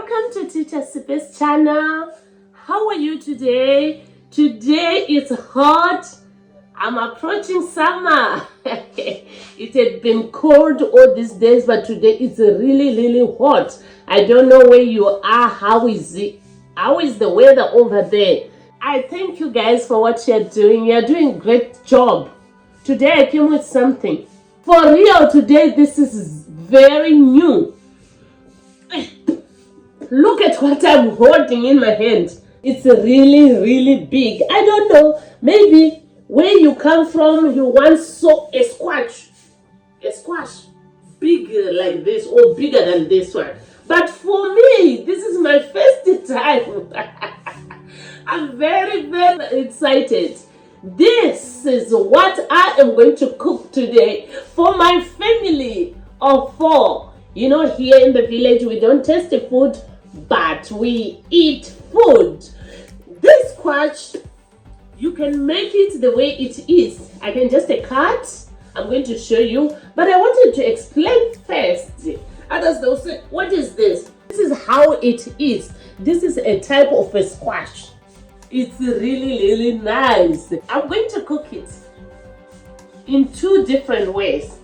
Welcome to Teacher Sipe's channel. How are you today? Today is hot. I'm approaching summer. It had been cold all these days, but today it's really hot. I don't know where you are. How is it? How is the weather over there? I thank you guys for what you're doing. You're doing a great job. Today I came with something. For real, today this is very new. Look at what I'm holding in my hand. It's really big. I don't know, maybe where you come from, you once saw a squash big like this or bigger than this one. But for me, this is my first time. I'm very excited. This is what I am going to cook today for my family of 4. You know, here in the village, we don't taste the food, but we eat food. This squash, you can make it the way it is. I can just cut. I'm going to show you, but I wanted to explain first. Others they'll say, what is this? This is how it is. This is a type of a squash. It's really nice. I'm going to cook it in 2 different ways.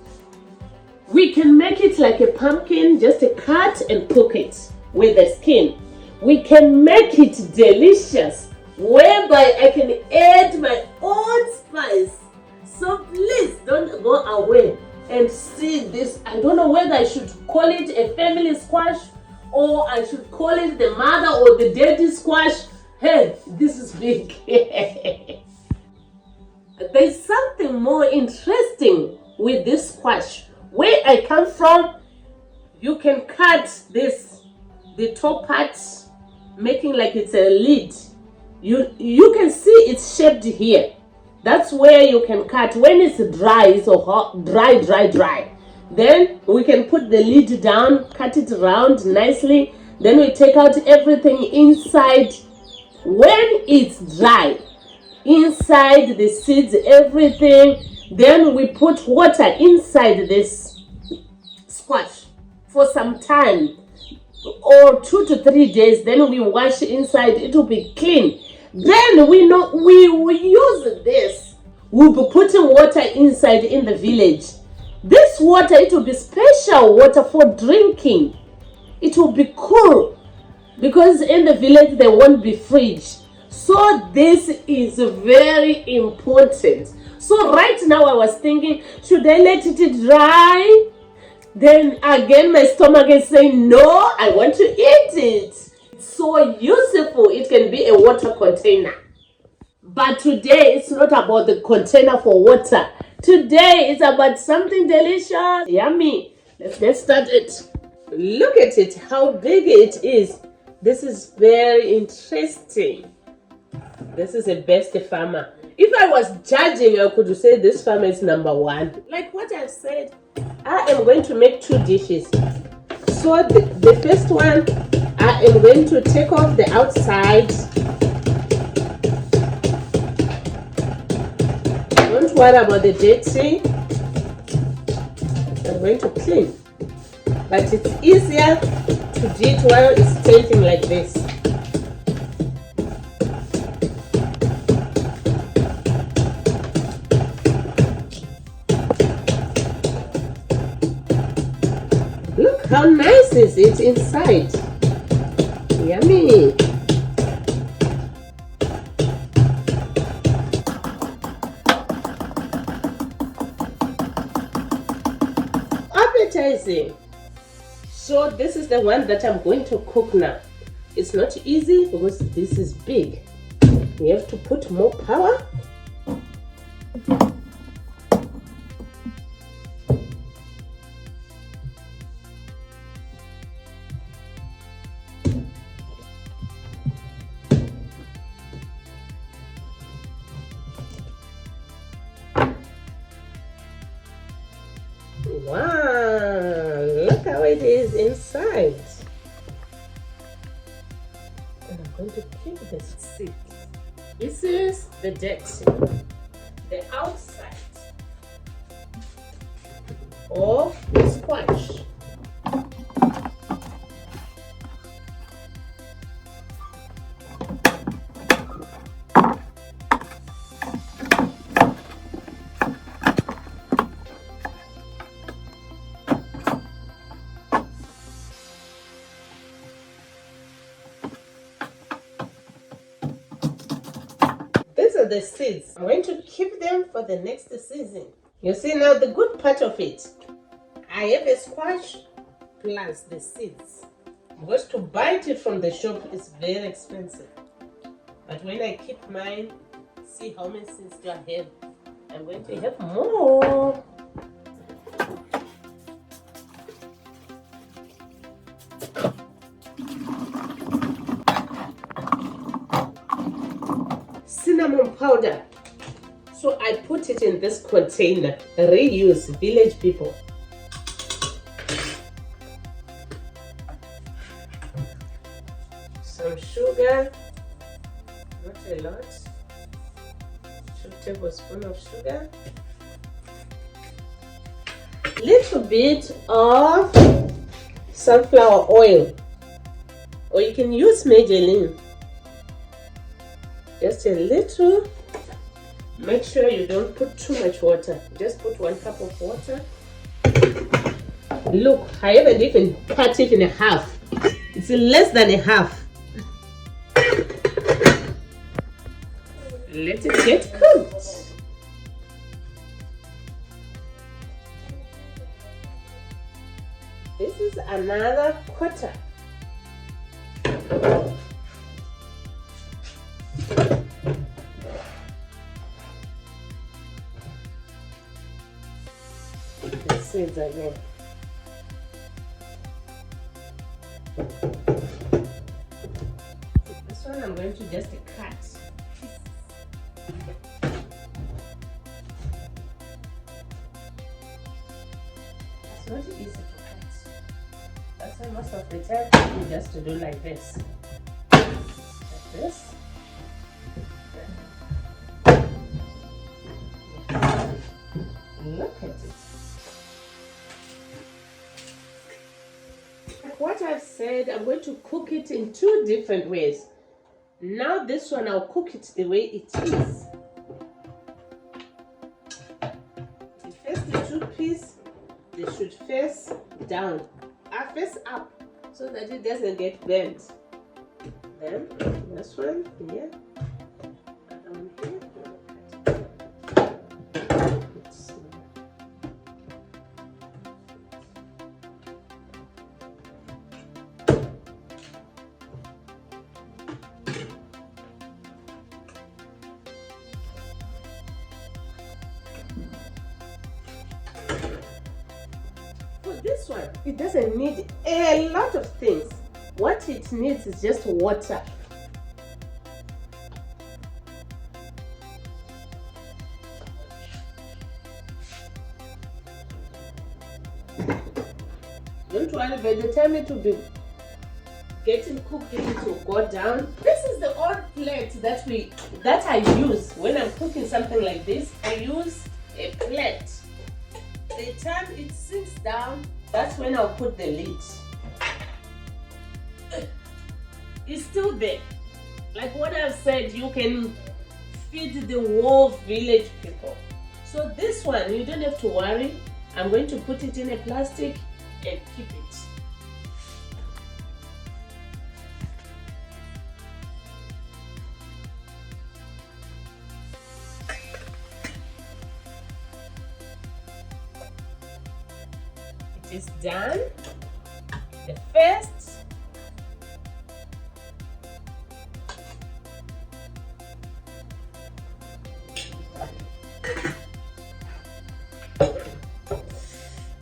We can make it like a pumpkin, just a cut and cook it with the skin. We can make it delicious, whereby I can add my own spice. So please don't go away and see this. I don't know whether I should call it a family squash or I should call it the mother or the daddy squash. Hey, this is big. There's something more interesting with this squash. Where I come from, you can cut the top part, making like it's a lid. You can see it's shaped here. That's where you can cut. When it's dry, it's so hot, dry. Then we can put the lid down, cut it around nicely. Then we take out everything inside. When it's dry, inside the seeds, everything, then we put water inside this squash for some time, or 2 to 3 days. Then we wash inside, it will be clean. Then we will use this. We'll be putting water inside in the village. This water, it will be special water for drinking. It will be cool because in the village there won't be fridge. So this is very important. So right now I was thinking, should I let it dry? Then again my stomach is saying, no, I want to eat it. It's so useful. It can be a water container. But today it's not about the container for water. Today it's about something delicious. Yummy. Let's get started. Look at it, how big it is. This is very interesting. This is a best farmer. If I was judging, I could say this farmer is number 1. Like what I said, I am going to make 2 dishes. So the first one, I am going to take off the outside. Don't worry about the dirty. I'm going to clean. But it's easier to do it while it's tilting like this. Look how nice is it inside. Yummy. Appetizing. So this is the one that I'm going to cook now. It's not easy because this is big. You have to put more power. Wow, look how it is inside. And I'm going to keep this seed. This is the dirty, the outside of the squash. are the seeds. I'm going to keep them for the next season. You see now the good part of it. I have a squash plus the seeds. Because to buy it from the shop is very expensive. But when I keep mine, see how many seeds do I have. I'm going to have more. Cinnamon powder. So I put it in this container. Reuse, village people. Some sugar, not a lot. 2 tablespoons of sugar. Little bit of sunflower oil, or you can use margarine. Just a little. Make sure you don't put too much water. Just put 1 cup of water. Look, I haven't even cut it in half. It's less than a half. Let it get cooked. This is another quarter. The seeds again. This one I'm going to just cut. It's not easy to cut. That's why most of the time you just do like this. Like this. Look at it. What I've said, I'm going to cook it in 2 different ways. Now this one, I'll cook it the way it is. First the 2 pieces, they should face down, face up, so that it doesn't get burnt. Then this one here, down here. This one, it doesn't need a lot of things. What it needs is just water. Don't worry, by the time it will be getting cooked, it will go down. This is the old plate that I use when I'm cooking something like this. I use a plate. The time it sinks down, that's when I'll put the lid. It's still there. Like what I've said, you can feed the whole village people. So this one, you don't have to worry. I'm going to put it in a plastic and keep it. Is done. The first,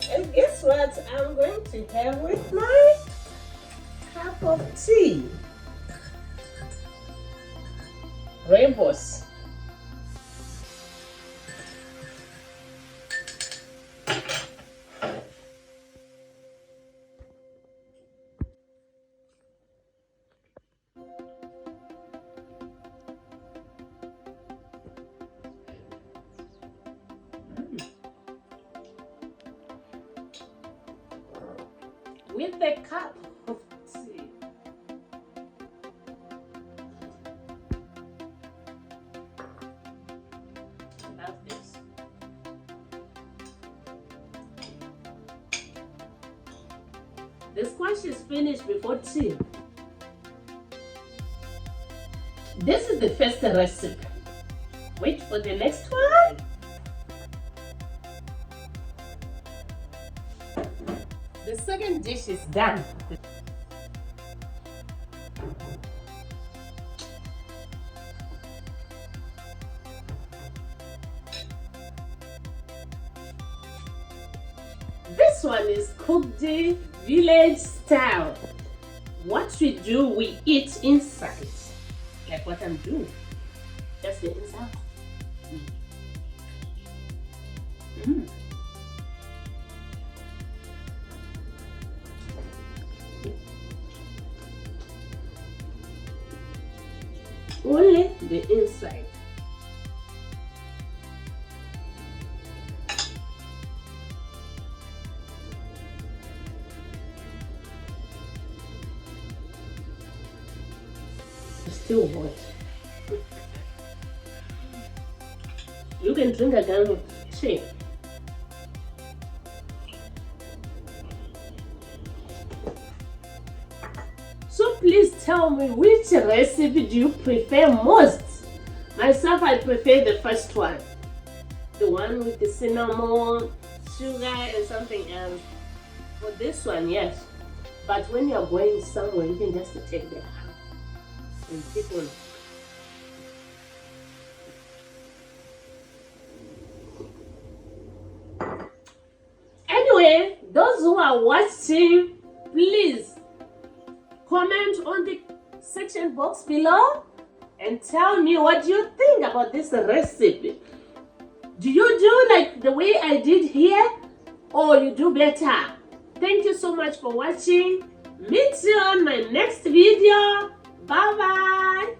and guess what I'm going to have with my cup of tea? Rainbows. With a cup of tea. Love this. The squash is finished before tea. This is the first recipe. Wait for the next one. The second dish is done. This one is cooked village style. What we do, we eat inside. Like what I'm doing. Just the inside. Only the inside. It's still hot. You can drink a gallon of tea. So please tell me, which recipe do you prefer most? Myself, I prefer the first one. The one with the cinnamon, sugar and something else. For this one, yes. But when you're going somewhere, you can just take the ham and keep on. Anyway, those who are watching, please comment on the section box below and tell me what you think about this recipe. Do you do like the way I did here, or you do better? Thank you so much for watching. Meet you on my next video. Bye bye.